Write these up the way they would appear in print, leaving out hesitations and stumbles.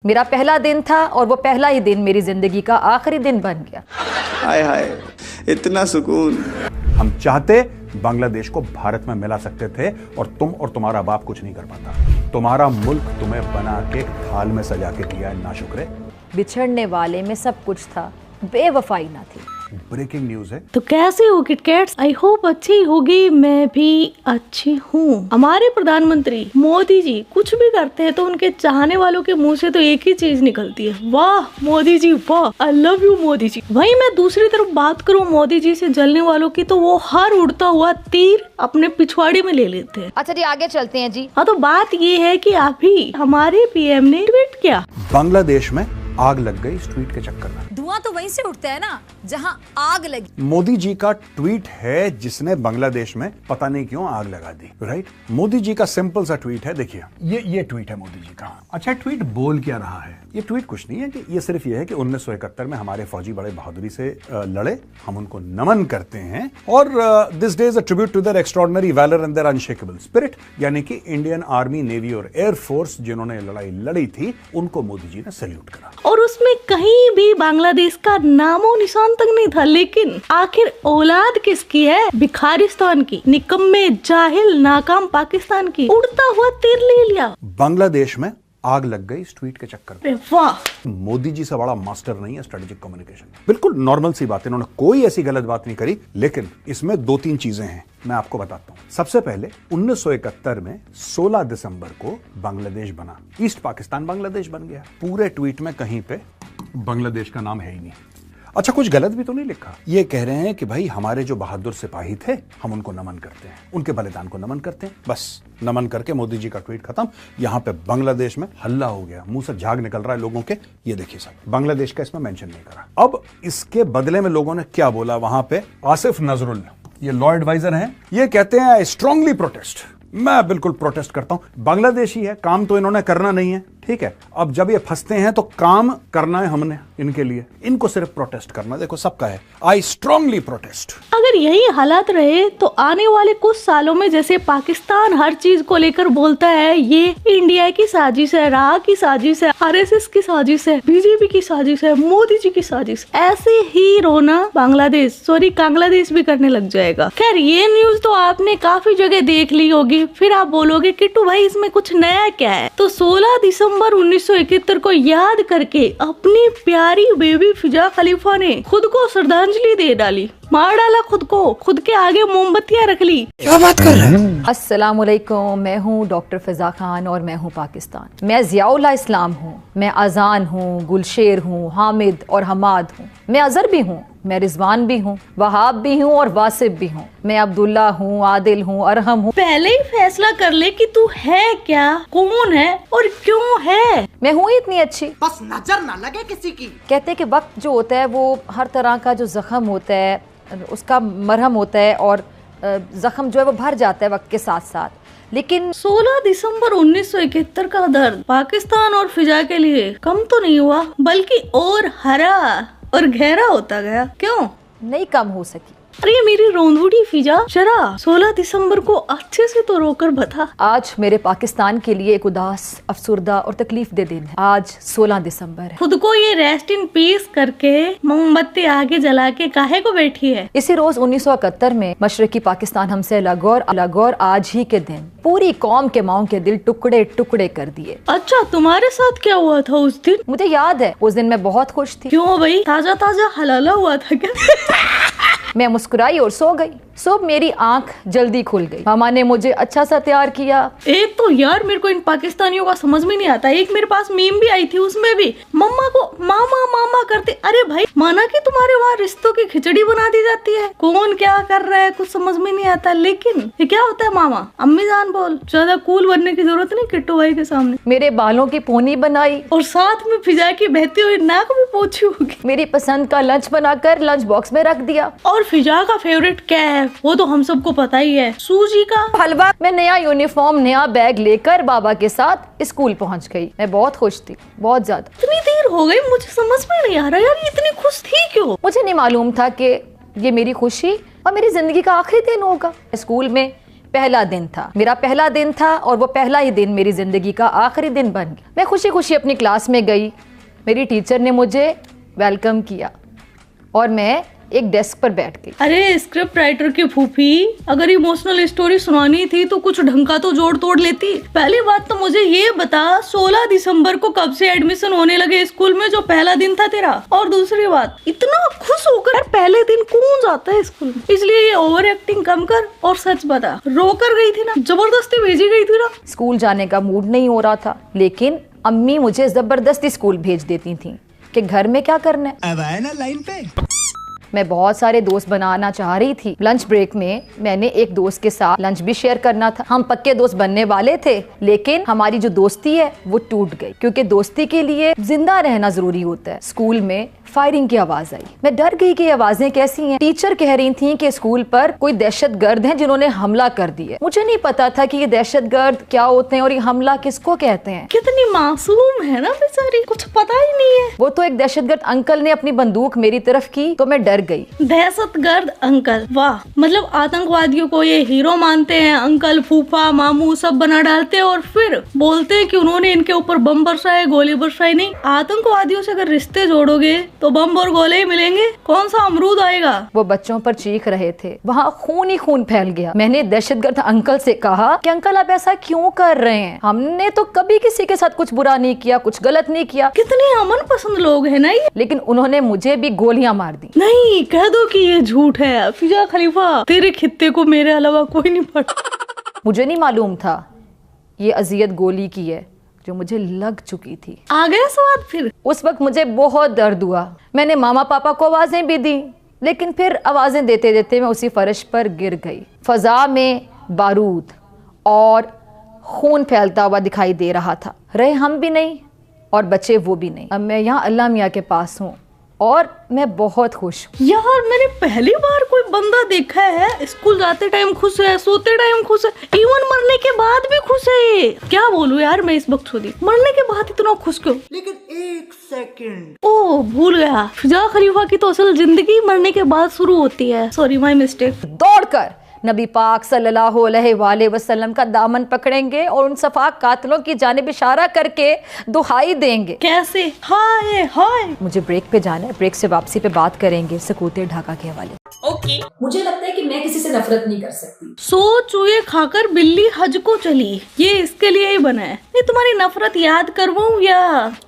मेरा पहला दिन था और वो पहला ही दिन मेरी जिंदगी का आखिरी दिन बन गया। हाय हाय, इतना सुकून। हम चाहते बांग्लादेश को भारत में मिला सकते थे और तुम और तुम्हारा बाप कुछ नहीं कर पाता। तुम्हारा मुल्क तुम्हें बना के थाल में सजा के दिया है, नाशुक्रे। बिछड़ने वाले में सब कुछ था, बेवफाई ना थी। ब्रेकिंग न्यूज है। तो कैसे हो किटकैट्स? आई होप अच्छी होगी। मैं भी अच्छी हूँ। हमारे प्रधानमंत्री मोदी जी कुछ भी करते हैं तो उनके चाहने वालों के मुंह से तो एक ही चीज निकलती है, वाह मोदी जी वाह, I love you Modi ji. वहीं मैं दूसरी तरफ बात करूँ मोदी जी से जलने वालों की, तो वो हर उड़ता हुआ तीर अपने पिछवाड़े में ले लेते हैं। अच्छा जी, आगे चलते हैं जी। हाँ, तो बात ये है कि अभी हमारे पीएम ने ट्वीट किया, बांग्लादेश में आग लग गई इस ट्वीट के चक्कर में। धुआं तो वहीं से उठता है ना जहां आग लगी। मोदी जी का ट्वीट है जिसने बांग्लादेश में पता नहीं क्यों आग लगा दी, राइट। मोदी जी का सिंपल सा ट्वीट है, देखिए ये ट्वीट है मोदी जी का। अच्छा, ट्वीट बोल क्या रहा है? ये ट्वीट कुछ नहीं है कि ये सिर्फ ये है कि 1971 में हमारे फौजी बड़े बहादुरी से लड़े, हम उनको नमन करते हैं और this day is a tribute to their extraordinary valour and their unshakable spirit. यानी कि इंडियन आर्मी, नेवी और एयरफोर्स जिन्होंने लड़ाई लड़ी थी उनको मोदी जी ने सैल्यूट करा। और उसमें कहीं भी बांग्लादेश का नामो निशान तक नहीं था। लेकिन आखिर औलाद किसकी है? भिखारिस्तान की, निकम्मे, जाहिल, नाकाम पाकिस्तान की। उड़ता हुआ तीर ले लिया। बांग्लादेश में आग लग गई इस ट्वीट के चक्कर में। वाह, मोदी जी से बड़ा मास्टर नहीं है स्ट्रेटेजिक कम्युनिकेशन। बिल्कुल नॉर्मल सी बात है, इन्होंने कोई ऐसी गलत बात नहीं करी। लेकिन इसमें दो तीन चीजें हैं, मैं आपको बताता हूं। सबसे पहले 1971 में 16 दिसंबर को बांग्लादेश बना, ईस्ट पाकिस्तान बांग्लादेश बन गया। पूरे ट्वीट में कहीं पे बांग्लादेश का नाम है ही नहीं। अच्छा, कुछ गलत भी तो नहीं लिखा। ये कह रहे हैं कि भाई हमारे जो बहादुर सिपाही थे हम उनको नमन करते हैं, उनके बलिदान को नमन करते हैं। बस नमन करके मोदी जी का ट्वीट खत्म। यहां पे बांग्लादेश में हल्ला हो गया, मुंह से झाग निकल रहा है लोगों के। ये देखिए साहब, बांग्लादेश का इसमें मेंशन नहीं करा। अब इसके बदले में लोगों ने क्या बोला वहां पे? आसिफ नजरुल, ये लॉ एडवाइजर हैं, ये कहते हैं आई स्ट्रांगली प्रोटेस्ट। मैं बिल्कुल प्रोटेस्ट करता हूं। बांग्लादेशी है, काम तो इन्होंने करना नहीं है, ठीक है। अब जब ये फंसते हैं तो काम करना है हमने इनके लिए, इनको सिर्फ प्रोटेस्ट करना। देखो सबका है, आई स्ट्रांगली प्रोटेस्ट। अगर यही हालात रहे तो आने वाले कुछ सालों में जैसे पाकिस्तान हर चीज को लेकर बोलता है ये इंडिया की साजिश है, राह की साजिश है, आरएसएस की साजिश है, बीजेपी की साजिश है, मोदी जी की साजिश, ऐसे ही रोना बांग्लादेश भी करने लग जाएगा। खैर, ये न्यूज तो आपने काफी जगह देख ली होगी। फिर आप बोलोगे किट्टू भाई इसमें कुछ नया क्या है? तो 16 दिसंबर 1971 को याद करके अपनी प्यारी बेबी फिजा खलीफा ने खुद को श्रद्धांजलि दे डाली, मार डाला खुद को, खुद के आगे मोमबत्तियां रख ली। क्या बात कर रहे हैं? अस्सलामुअलैकुम, मैं हूँ डॉक्टर फिजा खान और मैं हूँ पाकिस्तान। मैं ज़ियाउल्लाह इस्लाम हूँ, मैं अजान हूँ, गुलशेर हूँ, हामिद और हमाद हूँ। मैं अजहर भी हूँ, मैं रिजवान भी हूँ, वहाब भी हूँ और वासिफ भी हूँ। मैं अब्दुल्ला हूँ, आदिल हूँ, अरहम हूँ। पहले ही फैसला कर ले कि तू है क्या, कौन है और क्यों है। मैं हूँ इतनी अच्छी, बस नजर ना लगे किसी की। कहते हैं कि वक्त जो होता है वो हर तरह का जो जख्म होता है उसका मरहम होता है और जख्म जो है वो भर जाता है वक्त के साथ साथ। लेकिन 16 दिसंबर 1971 का दर्द पाकिस्तान और फिजा के लिए कम तो नहीं हुआ, बल्कि और हरा और गहरा होता गया। क्यों नहीं कम हो सकी? अरे मेरी रोंदूड़ी फिजा, जरा 16 दिसंबर को अच्छे से तो रोकर बता। आज मेरे पाकिस्तान के लिए एक उदास, अफसुर्दा और तकलीफ दे दिन है। आज 16 दिसंबर है। खुद को ये रेस्ट इन पीस करके मोमबत्ती आगे जला के काहे को बैठी है? इसी रोज 1971 में मशरकी पाकिस्तान हमसे अलग और आज ही के दिन पूरी कौम के माओं के दिल टुकड़े टुकड़े कर दिए। अच्छा, तुम्हारे साथ क्या हुआ था उस दिन? मुझे याद है, उस दिन मैं बहुत खुश थी। क्यों भाई, ताजा ताजा हलाला हुआ था क्या? मैं मुस्कुराई और सो गई। सुबह मेरी आंख जल्दी खुल गई। मामा ने मुझे अच्छा सा तैयार किया। एक तो यार मेरे को इन पाकिस्तानियों का समझ में नहीं आता। एक मेरे पास मीम भी आई थी, उसमें भी मम्मा को मामा मामा करते। अरे भाई, माना कि तुम्हारे वहाँ रिश्तों की खिचड़ी बना दी जाती है। कौन क्या कर रहा है कुछ समझ में नहीं आता। लेकिन ये क्या होता है मामा? अम्मी जान बोल, ज्यादा कूल बनने की जरूरत नहीं किट्टू भाई के सामने। मेरे बालों की पोनी बनाई और साथ में फिजा की बहती हुई नाक भी पोंछी होगी। मेरी पसंद का लंच बनाकर लंच बॉक्स में रख दिया। और फिजा का फेवरेट क्या है वो तो हम सबको पता ही है, सूजी का हलवा। मैं नया यूनिफॉर्म, नया बैग लेकर बाबा के साथ स्कूल पहुंच गई। मैं बहुत खुश थी, बहुत ज्यादा। इतनी देर हो गई, मुझे समझ में नहीं आ रहा यार, ये इतनी खुश थी क्यों? मुझे नहीं मालूम था कि ये मेरी खुशी और मेरी जिंदगी का आखिरी दिन होगा। स्कूल में पहला दिन था, मेरा पहला दिन था और वो पहला ही दिन मेरी ज़िंदगी का आखिरी दिन बन गया। मैं खुशी खुशी अपनी क्लास में गई, मेरी टीचर ने मुझे वेलकम किया और मैं एक डेस्क पर बैठ गई। अरे स्क्रिप्ट राइटर की फूफी, अगर इमोशनल स्टोरी सुनानी थी तो कुछ ढंग का तो जोड़ तोड़ लेती। पहली बात तो मुझे ये बता, 16 दिसंबर को कब से एडमिशन होने लगे स्कूल में जो पहला दिन था तेरा? और दूसरी बात, इतना खुश होकर यार पहले दिन कौन जाता है स्कूल में? इसलिए ये ओवर एक्टिंग कम कर और सच बता, रोकर गई थी ना, जबरदस्ती भेजी गई थी ना? स्कूल जाने का मूड नहीं हो रहा था, लेकिन अम्मी मुझे जबरदस्ती स्कूल भेज देती थी कि घर में क्या करना है। अब आए ना लाइन पे। मैं बहुत सारे दोस्त बनाना चाह रही थी। लंच ब्रेक में मैंने एक दोस्त के साथ लंच भी शेयर करना था। हम पक्के दोस्त बनने वाले थे, लेकिन हमारी जो दोस्ती है वो टूट गई, क्योंकि दोस्ती के लिए जिंदा रहना जरूरी होता है। स्कूल में फायरिंग की आवाज आई। मैं डर गई कि ये आवाजें कैसी हैं। टीचर कह रही थी कि स्कूल पर कोई दहशतगर्द हैं जिन्होंने हमला कर दिया। मुझे नहीं पता था कि ये दहशतगर्द क्या होते हैं और ये हमला किसको कहते हैं। कितनी मासूम है ना बेचारी, कुछ पता ही नहीं है। वो तो एक दहशतगर्द अंकल ने अपनी बंदूक मेरी तरफ की तो मैं डर गई। दहशतगर्द अंकल, वाह, मतलब आतंकवादियों को ये हीरो मानते हैं, अंकल, फूफा, मामू सब बना डालते हैं और फिर बोलते हैं कि उन्होंने इनके ऊपर बम बरसाए, गोली बरसाई। नहीं, आतंकवादियों से अगर रिश्ते जोड़ोगे तो बम और गोले ही मिलेंगे, कौन सा अमरूद आएगा। वो बच्चों पर चीख रहे थे, वहाँ खून ही खून फैल गया। मैंने दहशतगर्द अंकल से कहा कि अंकल आप ऐसा क्यों कर रहे हैं? हमने तो कभी किसी के साथ कुछ बुरा नहीं किया, कुछ गलत नहीं किया। कितने अमन पसंद लोग हैं ना ये। लेकिन उन्होंने मुझे भी गोलियां मार दी। नहीं, कह दो कि ये झूठ है। फिजा खलीफा, तेरे खित्ते को मेरे अलावा कोई नहीं पढ़ा। मुझे नहीं मालूम था ये अजियत गोली की है जो मुझे लग चुकी थी। आ गया स्वाद फिर। उस वक्त मुझे बहुत दर्द हुआ। मैंने मामा पापा को आवाजें भी दी, लेकिन फिर आवाजें देते देते मैं उसी फर्श पर गिर गई। फजा में बारूद और खून फैलता हुआ दिखाई दे रहा था। रहे हम भी नहीं और बचे वो भी नहीं। अब मैं यहाँ अल्लाह मियाँ के पास हूँ और मैं बहुत खुश हूँ। यार मैंने पहली बार कोई बंदा देखा है स्कूल जाते टाइम खुश है, सोते टाइम खुश है, इवन मरने के बाद भी खुश है। ये क्या बोलूं यार, मैं इस वक्त खुदी मरने के बाद इतना खुश क्यों? लेकिन एक सेकंड, ओ भूल गया, फिजा खलीफा की तो असल जिंदगी मरने के बाद शुरू होती है। Sorry, my mistake. दौड़कर नबी पाक सल्लल्लाहु अलैहि वसल्लम का दामन पकड़ेंगे और उन सफाक कातिलों की जानिब इशारा करके दुहाई देंगे। कैसे? हाय हाय। मुझे ब्रेक पे जाना है, ब्रेक से वापसी पे बात करेंगे सकूते ढाका के हवाले। ओके। मुझे लगता है कि मैं किसी से नफरत नहीं कर सकती। सो चूहे खाकर बिल्ली हज को चली, ये इसके लिए ही बना है। नहीं, तुम्हारी नफरत याद करवाऊं या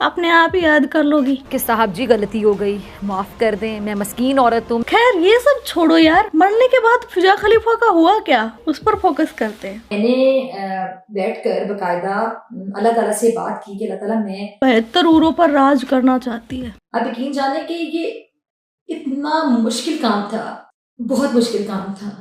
अपने आप ही याद कर लोगी? कि साहब जी गलती हो गई, माफ कर दें, मैं मस्कीन औरत हूँ। खैर ये सब छोड़ो यार, मरने के बाद फिजा खलीफा का हुआ क्या, उस पर फोकस करते हैं। मैंने बैठकर बकायदा अल्लाह ताला से बात की कि अल्लाह ताला मैं 72 उरों पर राज करना चाहती है। अब यकीन जाने कि ये इतना मुश्किल काम था, बहुत मुश्किल काम था,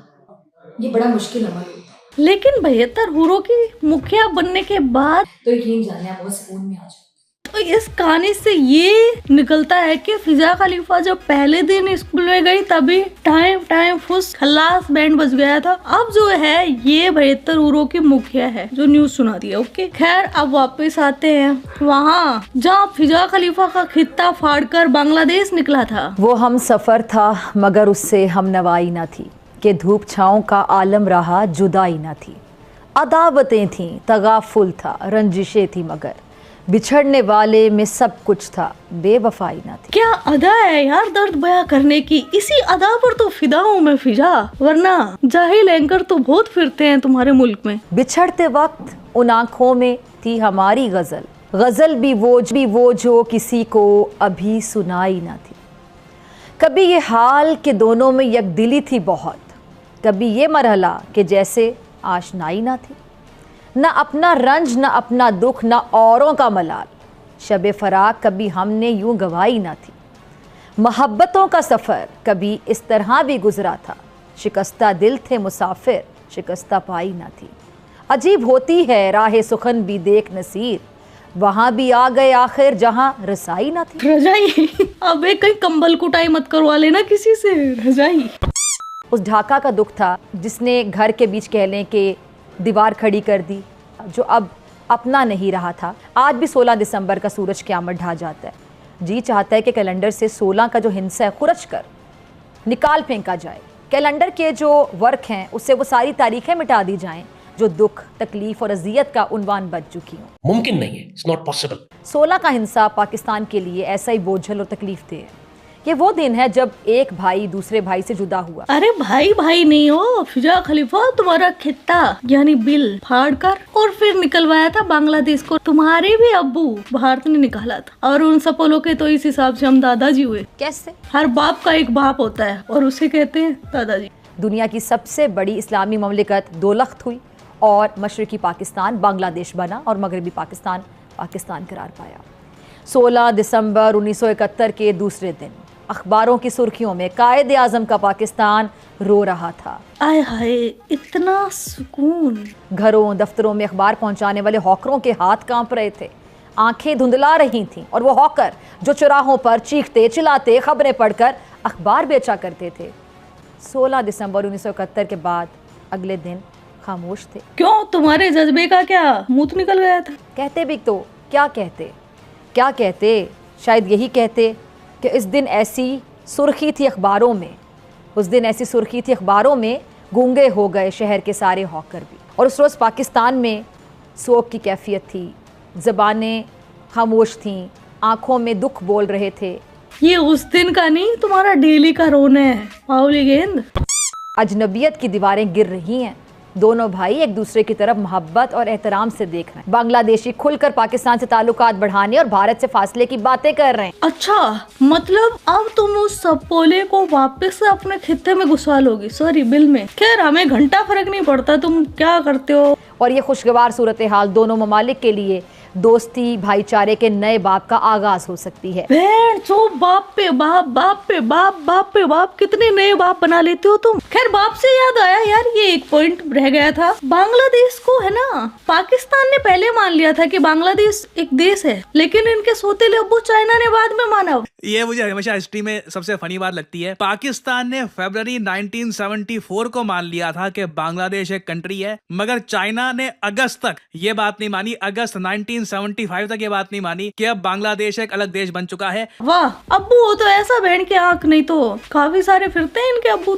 ये बड़ा मुश्किल अमल होता। लेकिन 72 हुरों की मुखिया बनने के बाद तो यकीन जाने आप बहुत सुकून में आ जाओ। तो इस कहानी से ये निकलता है कि फिजा खलीफा जब पहले दिन स्कूल में गई तभी टाइम फुस खल्लास बैंड बज गया था। अब जो है ये 72 उरों की मुखिया है जो न्यूज सुना दिया। ओके, खैर अब वापस आते हैं वहाँ जहाँ फिजा खलीफा का खित्ता फाड़कर बांग्लादेश निकला था। वो हम सफर था मगर उससे हम नवाई ना थी, कि धूप छाँव का आलम रहा जुदाई ना थी। अदावतें थी, तगाफुल था, रंजिशें थी, मगर बिछड़ने वाले में सब कुछ था, बेवफाई ना थी। क्या अदा है यार दर्द बयां करने की, इसी अदा पर तो फिदा हूँ मैं फिजा, वरना जाहिल एंकर तो बहुत फिरते हैं तुम्हारे मुल्क में। बिछड़ते वक्त उन आँखों में थी हमारी गजल, गजल भी वो जो किसी को अभी सुनाई ना थी। कभी ये हाल के दोनों में यकदिली थी बहुत, कभी ये मरहला कि जैसे आशनाई ना थी। न अपना रंज, न अपना दुख, न औरों का मलाल, शब फराक कभी हमने यूं गवाई ना थी। मोहब्बतों का सफ़र कभी इस तरह भी गुजरा था, शिकस्ता दिल थे मुसाफिर, शिकस्ता पाई ना थी। अजीब होती है राह सुखन भी देख नसीर, वहाँ भी आ गए आखिर जहाँ रसाई ना थी। रजाई? अबे कहीं कंबल कुटाई मत करवा लेना किसी से, रजाई। उस ढाका का दुख था जिसने घर के बीच कह लें कि दीवार खड़ी कर दी, जो अब अपना नहीं रहा था। आज भी 16 दिसंबर का सूरज क़यामत ढा जाता है। जी चाहता है कि कैलेंडर से 16 का जो हिस्सा है खुरच कर निकाल फेंका जाए कैलेंडर के जो वर्क हैं उससे वो सारी तारीखें मिटा दी जाएं जो दुख, तकलीफ और अजियत का उन्वान बन चुकी हों। मुमकिन नहीं है, इट्स नॉट पॉसिबल। 16 का हिंसा पाकिस्तान के लिए ऐसा ही बोझल और तकलीफ दे है। ये वो दिन है जब एक भाई दूसरे भाई से जुदा हुआ। अरे भाई भाई नहीं हो, फिजा खलीफा तुम्हारा खित्ता यानी बिल फाड़ कर और फिर निकलवाया था बांग्लादेश को। तुम्हारे भी अब्बू भारत ने निकाला था और उन सपोलों के तो इस हिसाब से हम दादाजी हुए। कैसे? हर बाप का एक बाप होता है और उसे कहते हैं दादाजी। दुनिया की सबसे बड़ी इस्लामी ममलिकत दो लख्त हुई और मशरकी पाकिस्तान बांग्लादेश बना और मगरबी पाकिस्तान पाकिस्तान करार पाया। 16 दिसंबर 1971 के दूसरे दिन अखबारों की सुर्खियों में कायदे आजम का पाकिस्तान रो रहा था। आय हाय, इतना सुकून। घरों दफ्तरों में अखबार पहुंचाने वाले हॉकरों के हाथ कांप रहे थे, आंखें धुंधला रही थीं और वो हॉकर जो चौराहों पर चीखते चिल्लाते खबरें पढ़कर अखबार बेचा करते थे 16 दिसंबर 1971 के बाद अगले दिन खामोश थे। क्यों, तुम्हारे जज्बे का क्या मुंह निकल गया था? कहते भी तो क्या कहते, शायद यही कहते कि इस दिन ऐसी सुर्खी थी अखबारों में, उस दिन ऐसी सुर्खी थी अखबारों में, गूंगे हो गए शहर के सारे हॉकर भी। और उस रोज़ पाकिस्तान में सोग की कैफियत थी, ज़बानें खामोश थीं, आंखों में दुख बोल रहे थे। ये उस दिन का नहीं, तुम्हारा डेली का रोना है माऊली गेंद। अजनबियत की दीवारें गिर रही हैं, दोनों भाई एक दूसरे की तरफ मोहब्बत और एहतराम से देख रहे हैं। बांग्लादेशी खुलकर पाकिस्तान से ताल्लुकात बढ़ाने और भारत से फासले की बातें कर रहे हैं। अच्छा, मतलब अब तुम उस सपोले को वापस से अपने खित्ते में घुसा लोगी, सॉरी बिल में। खैर हमें घंटा फर्क नहीं पड़ता तुम क्या करते हो। और ये खुशगवार सूरत हाल दोनों ममालिक के लिए दोस्ती भाईचारे के नए बाब का आगाज हो सकती है। बाप पे बाप, बाप पे बाप, बाप पे बाप, कितने नए बाप बना लेते हो तुम। खैर बाप से याद आया यार, ये एक पॉइंट रह गया था। बांग्लादेश को है ना, पाकिस्तान ने पहले मान लिया था कि बांग्लादेश एक देश है, लेकिन इनके सोतेले अब्बू चाइना ने बाद में माना। ये मुझे हमेशा हिस्ट्री में सबसे फनी बात लगती है। पाकिस्तान ने फरवरी 1974 को मान लिया था कि बांग्लादेश एक कंट्री है, मगर चाइना ने अगस्त तक ये बात नहीं मानी, अगस्त 1975 तक ये बात नहीं मानी कि अब बांग्लादेश एक अलग देश बन चुका है। वाह, अब्बू हो तो ऐसा बहन के आंख, नहीं तो काफी सारे फिरते हैं इनके अब्बू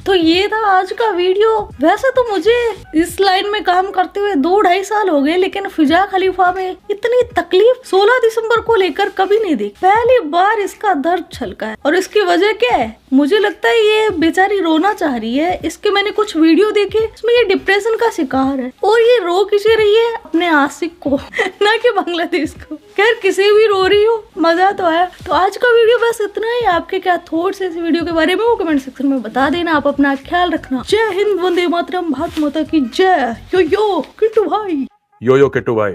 तो ये था आज का वीडियो। वैसे तो मुझे इस लाइन में काम करते हुए 2-2.5 साल हो गए, लेकिन फिजा खलीफा में इतनी तकलीफ 16 दिसंबर को लेकर कभी नहीं देखी। पहली बार इसका दर्द छलका है और इसकी वजह क्या है? मुझे लगता है ये बेचारी रोना चाह रही है। इसके मैंने कुछ वीडियो देखे, इसमें ये डिप्रेशन का शिकार है और ये रो किसे रही है? अपने आशिक को ना कि बांग्लादेश को। खैर किसी भी रो रही हो, मजा तो है। तो आज का वीडियो बस इतना ही। आपके क्या थॉट्स है इस वीडियो के बारे में वो कमेंट सेक्शन में बता देना। आप अपना ख्याल रखना। जय हिंद, वंदे मातरम, भारत माता की जय। यो यो किट्टू भाई। यो यो किट्टू भाई।